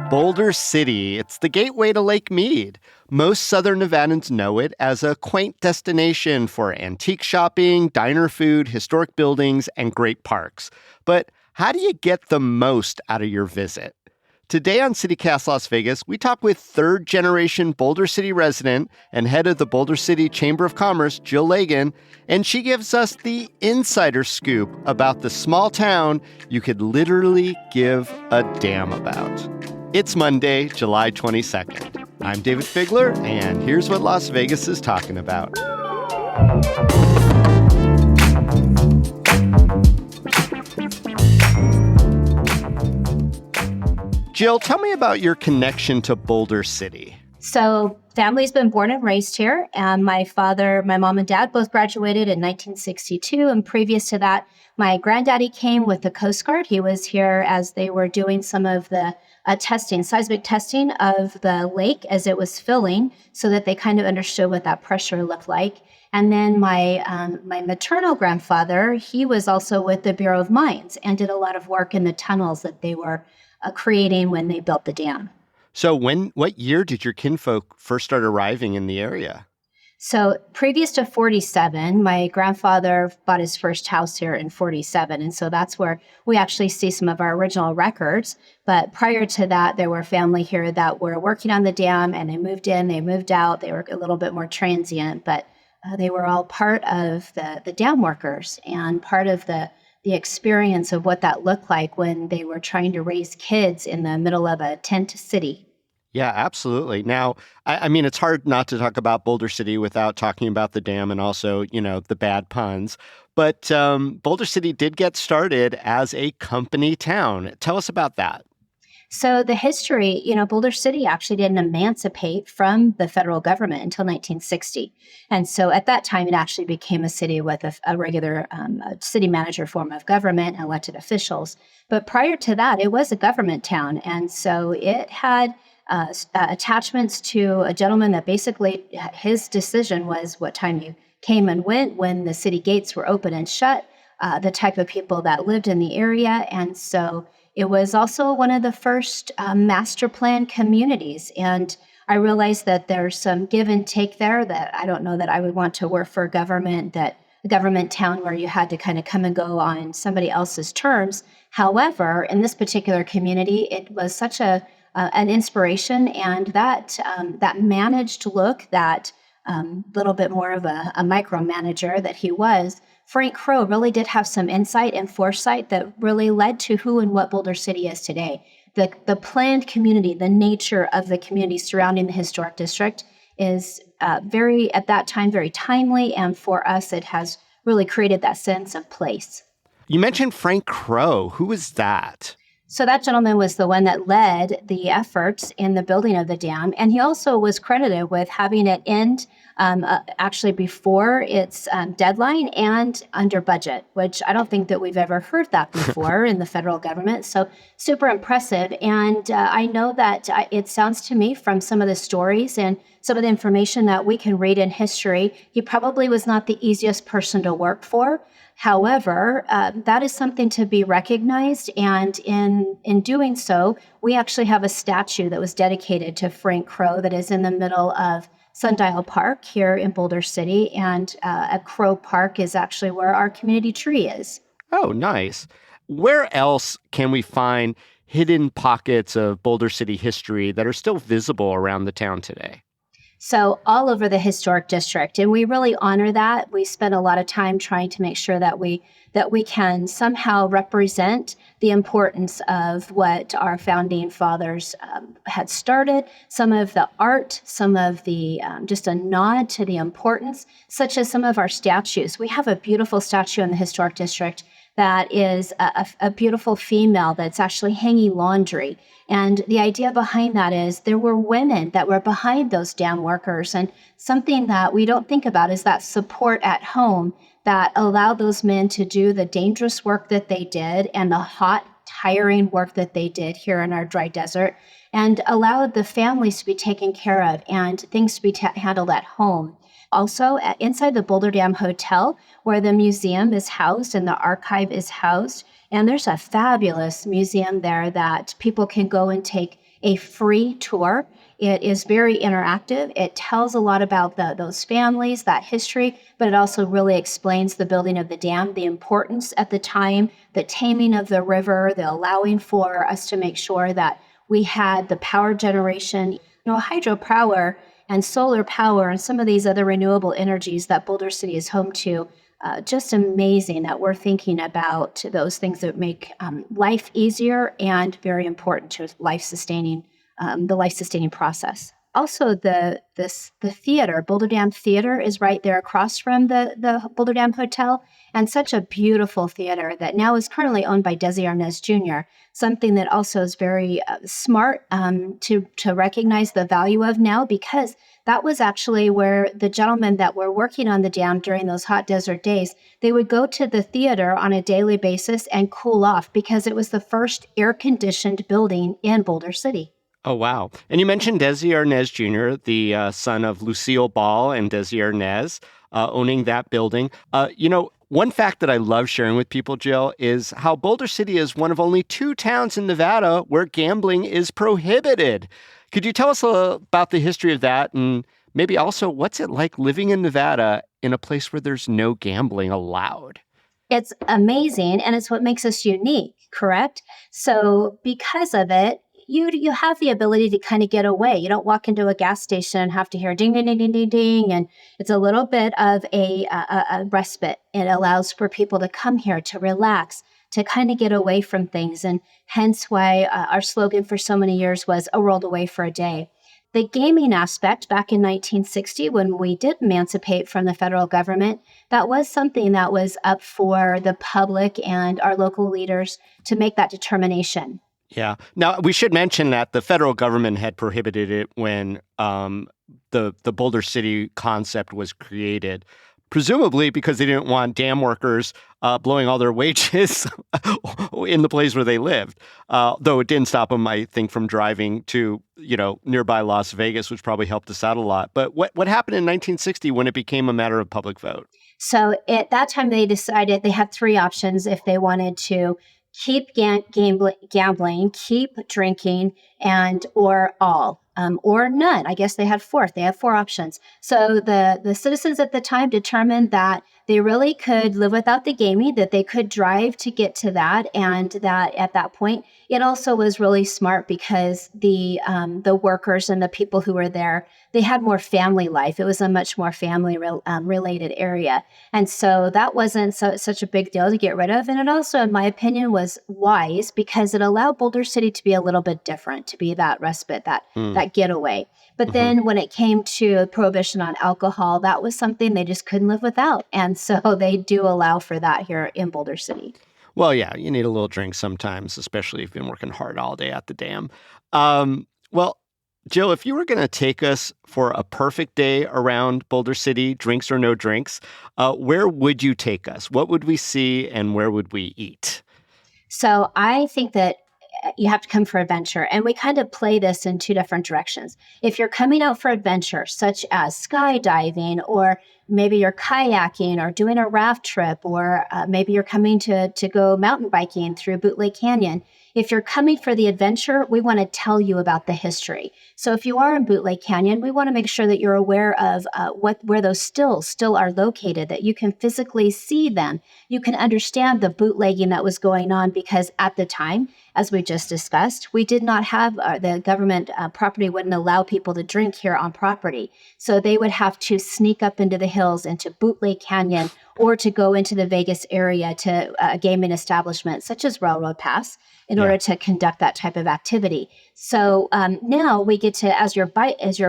Boulder City, it's the gateway to Lake Mead. Most Southern Nevadans know it as a quaint destination for antique shopping, diner food, historic buildings, and great parks. But how do you get the most out of your visit? Today on CityCast Las Vegas, we talk with third-generation Boulder City resident and head of the Boulder City Chamber of Commerce, Jill Lagan, and she gives us the insider scoop about the small town you could literally give a damn about. It's Monday, July 22nd. I'm David Figler, and here's what Las Vegas is talking about. Jill, tell me about your connection to Boulder City. So family's been born and raised here, and my mom and dad both graduated in 1962. And previous to that, my granddaddy came with the Coast Guard. He was here as they were doing some of the seismic testing of the lake as it was filling, so that they kind of understood what that pressure looked like. And then my maternal grandfather, he was also with the Bureau of Mines and did a lot of work in the tunnels that they were creating when they built the dam. So what year did your kinfolk first start arriving in the area? So previous to 47, my grandfather bought his first house here in 47. And so that's where we actually see some of our original records. But prior to that, there were family here that were working on the dam, and they moved in, they moved out. They were a little bit more transient, but they were all part of the dam workers and part of the experience of what that looked like when they were trying to raise kids in the middle of a tent city. Yeah, absolutely. Now, I mean, it's hard not to talk about Boulder City without talking about the dam and also, the bad puns. But Boulder City did get started as a company town. Tell us about that. So the history, Boulder City actually didn't emancipate from the federal government until 1960. And so at that time, it actually became a city with a regular city manager form of government, elected officials. But prior to that, it was a government town. And so it had attachments to a gentleman that basically his decision was what time you came and went, when the city gates were open and shut, the type of people that lived in the area. And so it was also one of the first master plan communities. And I realized that there's some give and take there that I don't know that I would want to work for a government town where you had to kind of come and go on somebody else's terms. However, in this particular community, it was such an inspiration, and that managed look, that little bit more of a micromanager that he was, Frank Crow really did have some insight and foresight that really led to who and what Boulder City is today. The planned community, the nature of the community surrounding the historic district is at that time, very timely. And for us, it has really created that sense of place. You mentioned Frank Crow. Who is that? So that gentleman was the one that led the efforts in the building of the dam. And he also was credited with having it end actually before its deadline and under budget, which I don't think that we've ever heard that before in the federal government. So super impressive. And I know that it sounds to me from some of the stories and some of the information that we can read in history, he probably was not the easiest person to work for. However, that is something to be recognized, and in doing so, we actually have a statue that was dedicated to Frank Crow that is in the middle of Sundial Park here in Boulder City, and at Crow Park is actually where our community tree is. Oh, nice. Where else can we find hidden pockets of Boulder City history that are still visible around the town today? So all over the historic district, and we really honor that. We spend a lot of time trying to make sure that we can somehow represent the importance of what our founding fathers had started, some of the art, some of the just a nod to the importance, such as some of our statues. We have a beautiful statue in the historic district that is a beautiful female that's actually hanging laundry. And the idea behind that is there were women that were behind those dam workers. And something that we don't think about is that support at home that allowed those men to do the dangerous work that they did and the hot, tiring work that they did here in our dry desert, and allowed the families to be taken care of and things to be handled at home. Also, inside the Boulder Dam Hotel, where the museum is housed and the archive is housed, And there's a fabulous museum there that people can go and take a free tour. It is very interactive. It tells a lot about those families, that history, but it also really explains the building of the dam, the importance at the time, the taming of the river, the allowing for us to make sure that we had the power generation, hydropower and solar power and some of these other renewable energies that Boulder City is home to. Just amazing that we're thinking about those things that make life easier and very important to the life sustaining process. Also, the theater, Boulder Dam Theater, is right there across from the Boulder Dam Hotel, and such a beautiful theater that now is currently owned by Desi Arnaz Jr. Something that also is very smart to recognize the value of now, because that was actually where the gentlemen that were working on the dam during those hot desert days, they would go to the theater on a daily basis and cool off because it was the first air-conditioned building in Boulder City. Oh, wow. And you mentioned Desi Arnaz Jr., the son of Lucille Ball and Desi Arnaz, owning that building. One fact that I love sharing with people, Jill, is how Boulder City is one of only 2 towns in Nevada where gambling is prohibited. Could you tell us about the history of that, and maybe also what's it like living in Nevada in a place where there's no gambling allowed? It's amazing, and it's what makes us unique, correct? So because of it, you have the ability to kind of get away. You don't walk into a gas station and have to hear ding, ding, ding, ding, ding, ding. And it's a little bit of a respite. It allows for people to come here to relax, to kind of get away from things. And hence why our slogan for so many years was a world away for a day. The gaming aspect back in 1960, when we did emancipate from the federal government, that was something that was up for the public and our local leaders to make that determination. Yeah. Now, we should mention that the federal government had prohibited it when the Boulder City concept was created, presumably because they didn't want dam workers blowing all their wages in the place where they lived. Though it didn't stop them, I think, from driving to, nearby Las Vegas, which probably helped us out a lot. But what happened in 1960 when it became a matter of public vote? So at that time, they decided they had 3 options if they wanted to keep gambling, keep drinking, and or all. Or none. I guess they had 4. They had 4 options. So the citizens at the time determined that they really could live without the gaming, that they could drive to get to that, and that at that point, it also was really smart because the workers and the people who were there, they had more family life. It was a much more family related area, and so that wasn't such a big deal to get rid of. And it also, in my opinion, was wise because it allowed Boulder City to be a little bit different, to be that respite, that getaway. But then when it came to prohibition on alcohol, that was something they just couldn't live without. And so they do allow for that here in Boulder City. Well, yeah, you need a little drink sometimes, especially if you've been working hard all day at the dam. Well, Jill, if you were going to take us for a perfect day around Boulder City, drinks or no drinks, where would you take us? What would we see and where would we eat? So I think that you have to come for adventure. And we kind of play this in 2 different directions. If you're coming out for adventure, such as skydiving, or maybe you're kayaking or doing a raft trip, or maybe you're coming to go mountain biking through Bootleg Canyon. If you're coming for the adventure, we want to tell you about the history. So if you are in Bootleg Canyon, we want to make sure that you're aware of where those stills still are located, that you can physically see them. You can understand the bootlegging that was going on because at the time, as we just discussed, we did not have the government property wouldn't allow people to drink here on property. So they would have to sneak up into the hills, into Bootleg Canyon, or to go into the Vegas area to a gaming establishment such as Railroad Pass in order to conduct that type of activity. So now we get to, as you're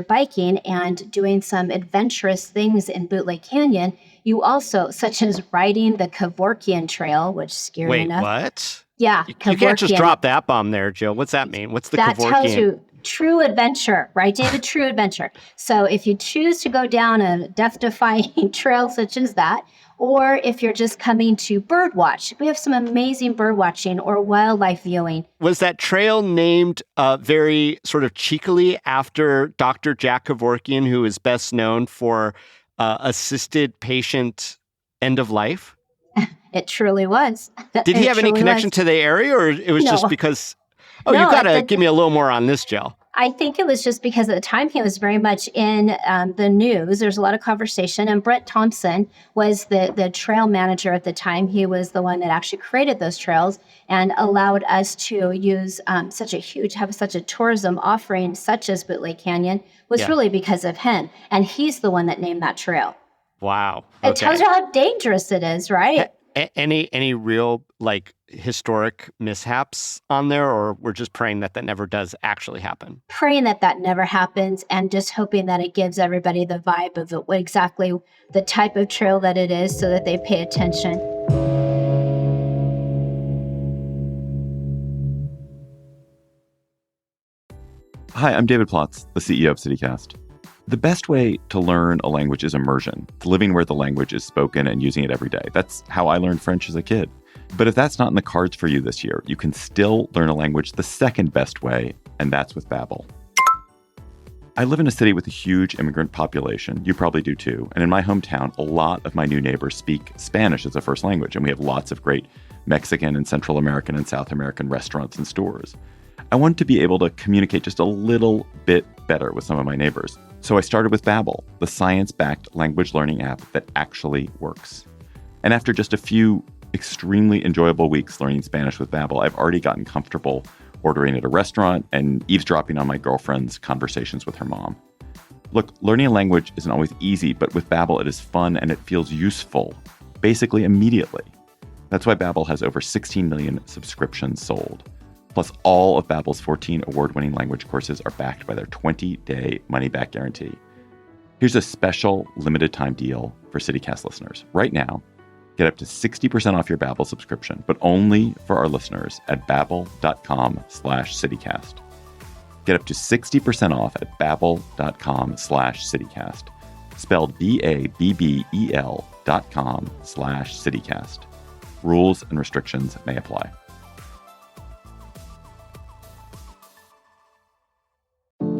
biking and doing some adventurous things in Bootleg Canyon, you also, such as riding the Kevorkian Trail, which scary enough. Wait, what? Yeah, You can't just drop that bomb there, Jill. What's that mean? What's the That Kevorkian? tells you true adventure, right, David? True adventure. So if you choose to go down a death-defying trail such as that, or if you're just coming to bird watch, we have some amazing bird watching or wildlife viewing. Was that trail named very sort of cheekily after Dr. Jack Kevorkian, who is best known for assisted patient end of life? It truly was. Did he It have any truly connection was. to the area, or it was just No, because? Oh, you no, got to give me a little more on this, Jill. I think it was just because at the time he was very much in the news. There's a lot of conversation, and Brett Thompson was the trail manager at the time. He was the one that actually created those trails and allowed us to use have such a tourism offering, such as Bootleg Canyon, was Yeah. really because of him. And he's the one that named that trail. Wow. It tells Okay. you how dangerous it is, right? Any real historic mishaps on there, or we're just praying that never does actually happen? Praying that that never happens and just hoping that it gives everybody the vibe of it, what exactly the type of trail that it is so that they pay attention. Hi, I'm David Plotz, the CEO of CityCast. The best way to learn a language is immersion, living where the language is spoken and using it every day. That's how I learned French as a kid. But if that's not in the cards for you this year, you can still learn a language the second best way, and that's with Babbel. I live in a city with a huge immigrant population. You probably do too. And in my hometown, a lot of my new neighbors speak Spanish as a first language, and we have lots of great Mexican and Central American and South American restaurants and stores. I wanted to be able to communicate just a little bit better with some of my neighbors. So I started with Babbel, the science-backed language learning app that actually works. And after just a few extremely enjoyable weeks learning Spanish with Babbel, I've already gotten comfortable ordering at a restaurant and eavesdropping on my girlfriend's conversations with her mom. Look, learning a language isn't always easy, but with Babbel it is fun and it feels useful, basically immediately. That's why Babbel has over 16 million subscriptions sold. Plus, all of Babbel's 14 award-winning language courses are backed by their 20-day money-back guarantee. Here's a special limited-time deal for CityCast listeners. Right now, get up to 60% off your Babbel subscription, but only for our listeners at babbel.com/citycast. Get up to 60% off at babbel.com/citycast. Spelled BABBEL.com/citycast. Rules and restrictions may apply.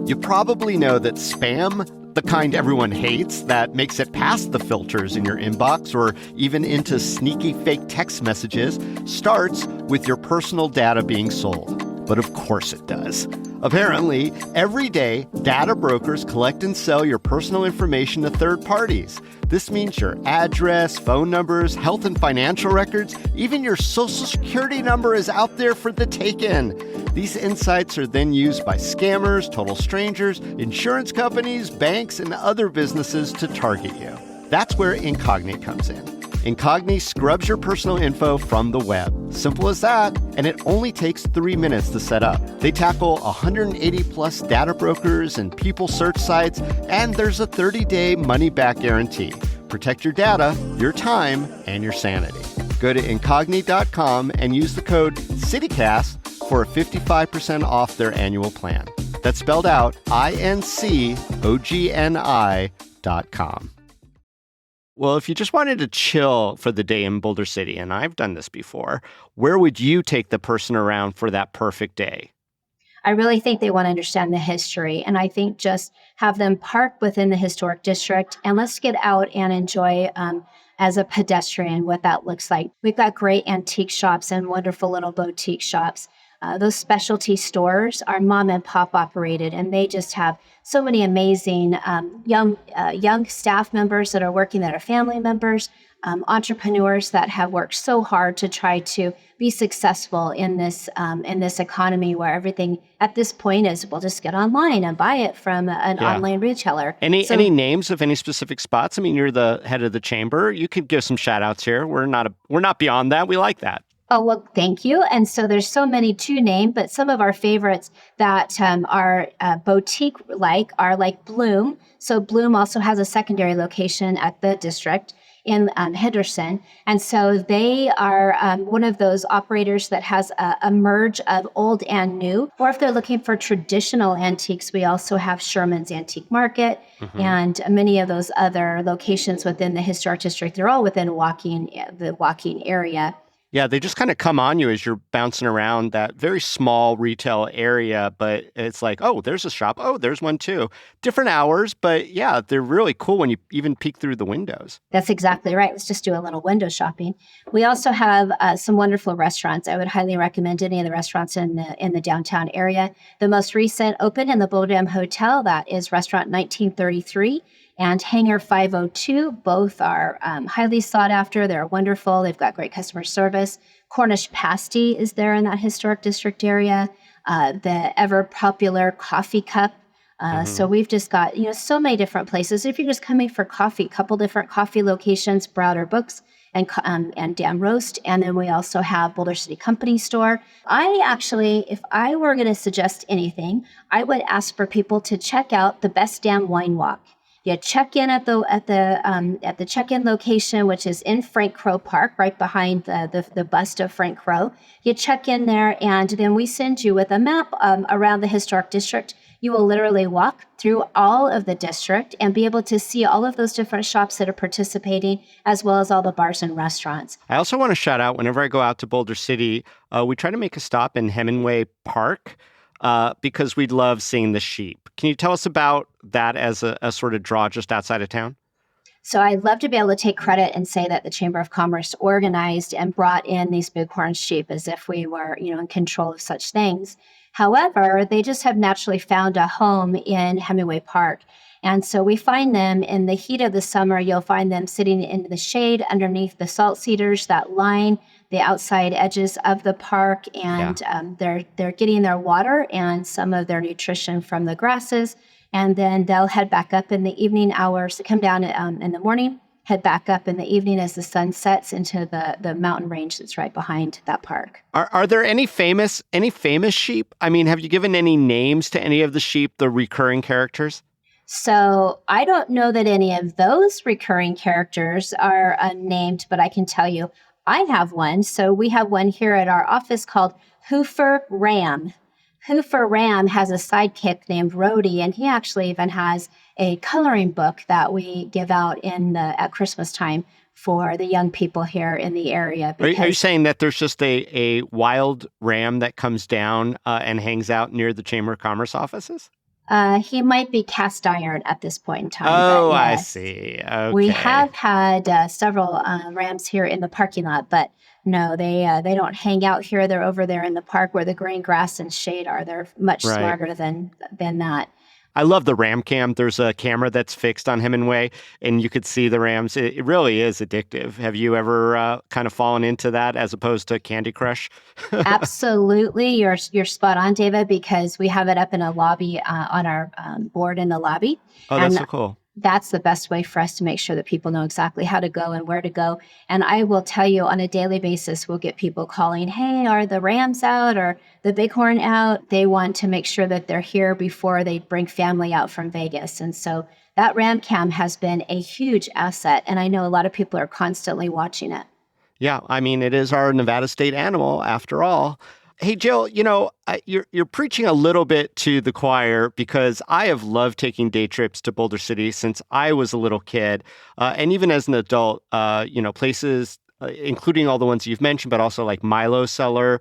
You probably know that spam, the kind everyone hates, that makes it past the filters in your inbox or even into sneaky fake text messages, starts with your personal data being sold. But of course it does. Apparently, every day, data brokers collect and sell your personal information to third parties. This means your address, phone numbers, health and financial records, even your social security number is out there for the taking. These insights are then used by scammers, total strangers, insurance companies, banks, and other businesses to target you. That's where Incogni comes in. Incogni scrubs your personal info from the web. Simple as that, and it only takes 3 minutes to set up. They tackle 180 plus data brokers and people search sites, and there's a 30-day money-back guarantee. Protect your data, your time, and your sanity. Go to Incogni.com and use the code CityCast for a 55% off their annual plan. That's spelled out INCOGNI.com. Well, if you just wanted to chill for the day in Boulder City, and I've done this before, where would you take the person around for that perfect day? I really think they want to understand the history. And I think just have them park within the historic district and let's get out and enjoy as a pedestrian what that looks like. We've got great antique shops and wonderful little boutique shops. Those specialty stores are mom and pop operated, and they just have so many amazing young staff members that are working that are family members, entrepreneurs that have worked so hard to try to be successful in this economy where everything at this point is, well, just get online and buy it from an online retailer. Any names of any specific spots? I mean, you're the head of the chamber. You could give some shout outs here. We're not beyond that. We like that. Oh, well, thank you. And so there's so many to name, but some of our favorites that are boutique-like are like Bloom. So Bloom also has a secondary location at the district in Henderson. And so they are one of those operators that has a merge of old and new. Or if they're looking for traditional antiques, we also have Sherman's Antique Market and many of those other locations within the historic district. They're all within the walking area. Yeah, they just kind of come on you as you're bouncing around that very small retail area, but it's like, oh, there's a shop. Oh, there's one too. Different hours, but yeah, they're really cool when you even peek through the windows. That's exactly right. Let's just do a little window shopping. We also have some wonderful restaurants. I would highly recommend any of the restaurants in the downtown area. The most recent opened in the Boulder Hotel. That is Restaurant 1933 and Hangar 502. Both are highly sought after. They're wonderful. They've got great customer service. Cornish pasty is there in that historic district area. The ever popular Coffee Cup. So we've just got, so many different places. If you're just coming for coffee, a couple different coffee locations, Browder Books and Dam Roast. And then we also have Boulder City Company Store. I actually, if I were going to suggest anything, I would ask for people to check out the Best Dam Wine Walk. You check in at the check-in location, which is in Frank Crow Park, right behind the bust of Frank Crow. You check in there, and then we send you with a map around the historic district. You will literally walk through all of the district and be able to see all of those different shops that are participating, as well as all the bars and restaurants. I also want to shout out, whenever I go out to Boulder City, we try to make a stop in Hemingway Park because we love seeing the sheep. Can you tell us about that as a sort of draw just outside of town? So I'd love to be able to take credit and say that the Chamber of Commerce organized and brought in these bighorn sheep as if we were, in control of such things. However, they just have naturally found a home in Hemingway Park. And so we find them in the heat of the summer. You'll find them sitting in the shade underneath the salt cedars that line the outside edges of the park. And they're getting their water and some of their nutrition from the grasses. And then they'll head back up in the evening hours, come down in the morning, head back up in the evening as the sun sets into the mountain range that's right behind that park. Are there any famous sheep? I mean, have you given any names to any of the sheep, the recurring characters? So I don't know that any of those recurring characters are named, but I can tell you I have one. So we have one here at our office called Hoofer Ram. Hoofer Ram has a sidekick named Rhodey, and he actually even has a coloring book that we give out at Christmas time for the young people here in the area. Are you saying that there's just a wild ram that comes down and hangs out near the Chamber of Commerce offices? He might be cast iron at this point in time. Oh, yes. I see. Okay. We have had several rams here in the parking lot, but no, they don't hang out here. They're over there in the park where the green grass and shade are. They're much smarter than that. I love the ram cam. There's a camera that's fixed on Hemingway, and you could see the rams. It really is addictive. Have you ever kind of fallen into that as opposed to Candy Crush? Absolutely. You're spot on, David, because we have it up in a lobby on our board in the lobby. Oh, that's so cool. That's the best way for us to make sure that people know exactly how to go and where to go. And I will tell you on a daily basis, we'll get people calling, hey, are the rams out or the bighorn out? They want to make sure that they're here before they bring family out from Vegas. And so that ram cam has been a huge asset. And I know a lot of people are constantly watching it. Yeah, I mean, it is our Nevada state animal after all. Hey, Jill, you're preaching a little bit to the choir because I have loved taking day trips to Boulder City since I was a little kid. And even as an adult, places, including all the ones you've mentioned, but also like Milo Cellar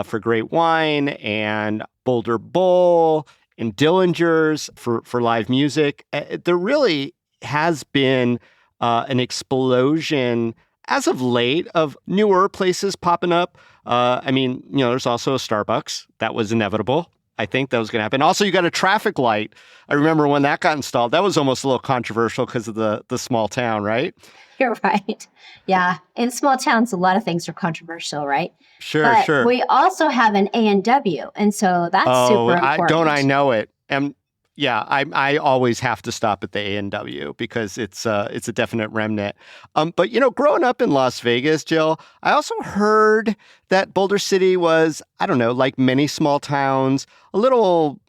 for great wine and Boulder Bowl and Dillinger's for live music. There really has been an explosion as of late of newer places popping up. There's also a Starbucks. That was inevitable. I think that was going to happen. Also, you got a traffic light. I remember when that got installed. That was almost a little controversial because of the small town, right? You're right. Yeah. In small towns, a lot of things are controversial, right? Sure. We also have an A&W, and so that's super important. Don't I know it? I always have to stop at the A&W because it's a definite remnant. But growing up in Las Vegas, Jill, I also heard that Boulder City was, I don't know, like many small towns, a little,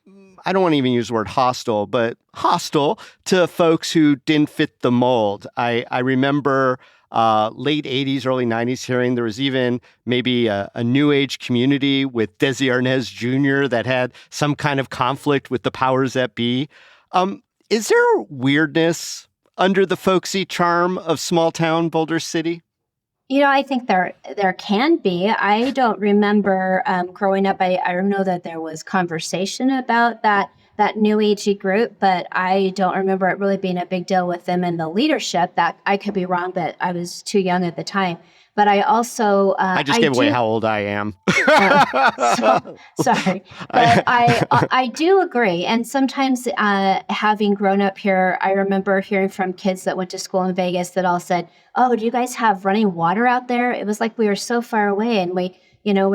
I don't want to even use the word hostile, but hostile to folks who didn't fit the mold. I remember late 80s, early 90s hearing there was even maybe a new age community with Desi Arnaz Jr. that had some kind of conflict with the powers that be. Is there weirdness under the folksy charm of small town Boulder City? I think there can be. I don't remember growing up. I know that there was conversation about that new agey group, but I don't remember it really being a big deal with them in the leadership. That I could be wrong, but I was too young at the time. But I also I just gave away how old I am. Sorry, but I do agree. And sometimes, having grown up here, I remember hearing from kids that went to school in Vegas that all said, "Oh, do you guys have running water out there?" It was like we were so far away, and we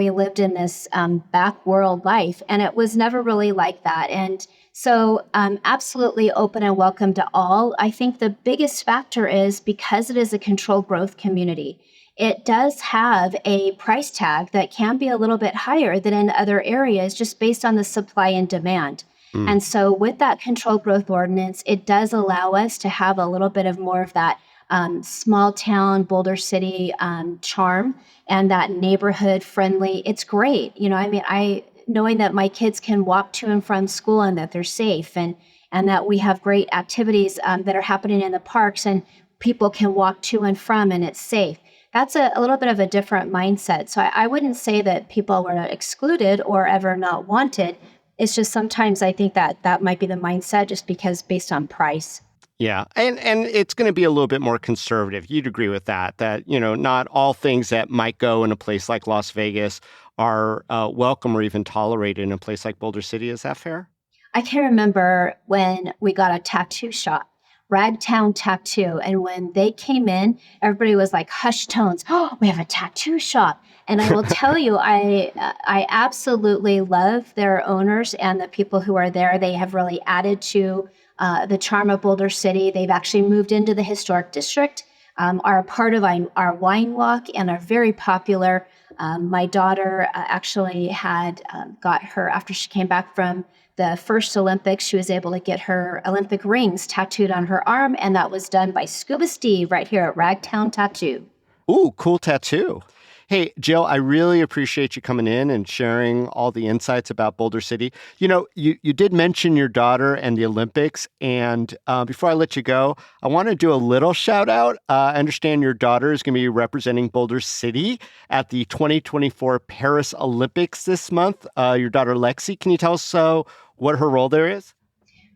lived in this back world life, and it was never really like that. And so, absolutely open and welcome to all. I think the biggest factor is because it is a controlled growth community. It does have a price tag that can be a little bit higher than in other areas just based on the supply and demand. And so with that controlled growth ordinance, it does allow us to have a little bit of more of that small town Boulder City charm and that neighborhood friendly. It's great. I knowing that my kids can walk to and from school and that they're safe and that we have great activities that are happening in the parks and people can walk to and from and it's safe. That's a little bit of a different mindset. So I wouldn't say that people were excluded or ever not wanted. It's just sometimes I think that might be the mindset just because based on price. Yeah. And it's going to be a little bit more conservative. You'd agree with that, not all things that might go in a place like Las Vegas are welcome or even tolerated in a place like Boulder City. Is that fair? I can remember when we got a tattoo shop, Ragtown Tattoo. And when they came in, everybody was like, hush tones. Oh, we have a tattoo shop. And I will tell you, I absolutely love their owners and the people who are there. They have really added to the charm of Boulder City. They've actually moved into the historic district, are a part of our wine walk, and are very popular. My daughter actually had got her, after she came back from the first Olympics, she was able to get her Olympic rings tattooed on her arm, and that was done by Scuba Steve right here at Ragtown Tattoo. Ooh, cool tattoo. Hey, Jill, I really appreciate you coming in and sharing all the insights about Boulder City. You did mention your daughter and the Olympics. And before I let you go, I want to do a little shout out. I understand your daughter is going to be representing Boulder City at the 2024 Paris Olympics this month. Your daughter, Lexi, can you tell us what her role there is?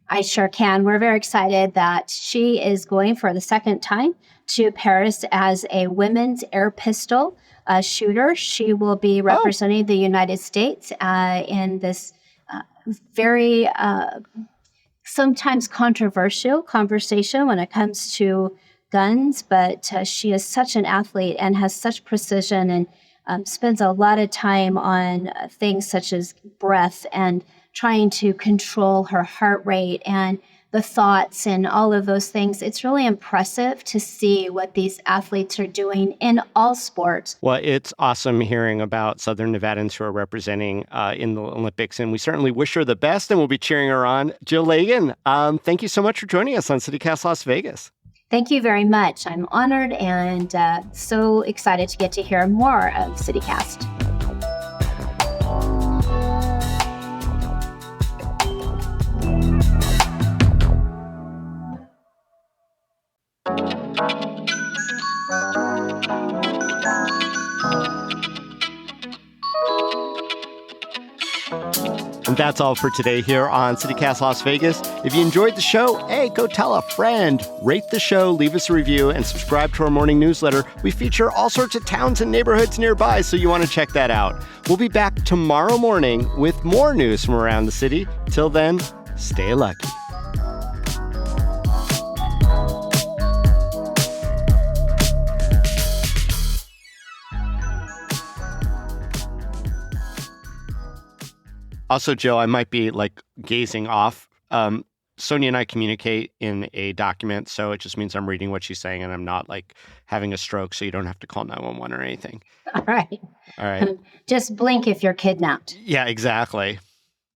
I sure can. We're very excited that she is going for the second time to Paris as a women's air pistol shooter. She will be representing the United States in this very sometimes controversial conversation when it comes to guns, but she is such an athlete and has such precision and spends a lot of time on things such as breath and trying to control her heart rate and the thoughts and all of those things. It's really impressive to see what these athletes are doing in all sports. Well, it's awesome hearing about Southern Nevadans who are representing in the Olympics, and we certainly wish her the best, and we'll be cheering her on. Jill Lagan, thank you so much for joining us on CityCast Las Vegas. Thank you very much. I'm honored and so excited to get to hear more of CityCast. And that's all for today here on CityCast Las Vegas. If you enjoyed the show, hey, go tell a friend. Rate the show, leave us a review, and subscribe to our morning newsletter. We feature all sorts of towns and neighborhoods nearby, so you want to check that out. We'll be back tomorrow morning with more news from around the city. Till then, stay lucky. Also, Jill, I might be gazing off. Sonia and I communicate in a document, so it just means I'm reading what she's saying and I'm not having a stroke, so you don't have to call 911 or anything. All right. All right. Just blink if you're kidnapped. Yeah, exactly.